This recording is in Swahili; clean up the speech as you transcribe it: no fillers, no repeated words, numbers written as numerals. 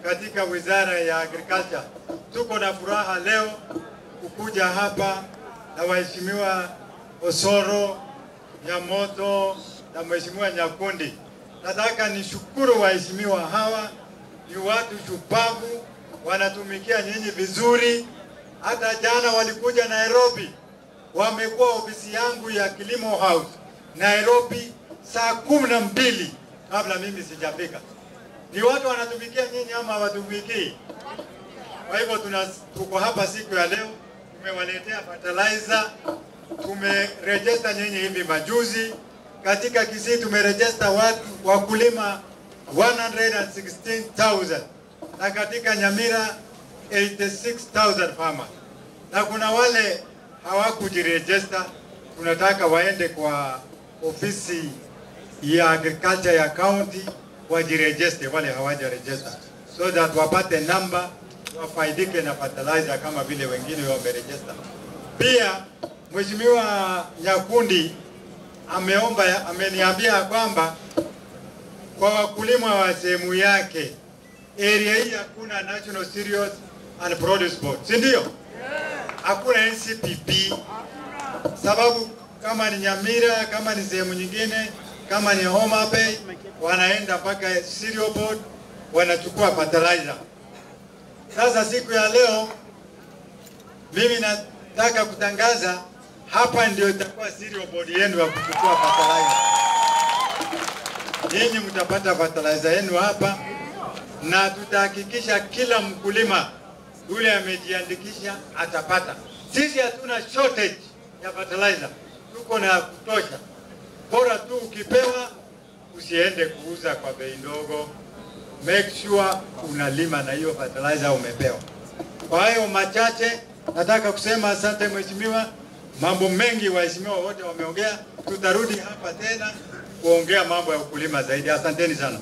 katika Wizara ya Agriculture. Tuko na furaha leo kukuja hapa na waheshimiwa Osoro, Nyamoto na Mheshimiwa Nyakundi. Nataka nishukuru waheshimiwa hawa, ni watu shupavu, wanatumikia nyinyi vizuri. Hata jana walikuja Nairobi, wamekuwa ofisi yangu ya Kilimo House Nairobi saa 12 kabla mimi sijafika. Ni watu wanatumikia nyinyi ama hawatumikii? Kwa hivyo tuko hapa siku ya leo, tumewaletea fertilizer, tumeregister nyinyi hivi majuzi. Katika Kisii tumeregister wakulima 116,000 na katika Nyamira 86,000 farmers. Na kuna wale hawakujiregister, tunataka waende kwa ofisi ya agriculture ya county wajiregister wale hawajaregister, so that wapate namba wafaidike na fertilizer kama vile wengine wameregister. Pia Mheshimiwa Nyakundi ameniambia kwamba kwa wakulima wa sehemu yake area hii hakuna National Cereals and Produce Board, si ndio? Hakuna NCPP, sababu kama ni Nyamira, kama ni sehemu nyingine, kama ni Homa Bay, wanaenda mpaka Cereal Board wanachukua fertilizer. Sasa siku ya leo mimi nataka kutangaza hapa ndio itakuwa Cereal Board yenu ya kuchukua fertilizer. Nyinyi mtapata fertilizer yenu hapa, na tutahakikisha kila mkulima yule amejiandikisha atapata. Sisi hatuna shortage ya fertilizer, tuko na kutosha. Bora tu ukipewa usiende kuuza kwa bei ndogo. Make sure unalima na hiyo fertilizer umepewa. Kwa hiyo machache nataka kusema asante mheshimiwa. Mambo mengi waheshimiwa wote wameongea, tutarudi hapa tena kuongea mambo ya ukulima zaidi. Asanteni sana.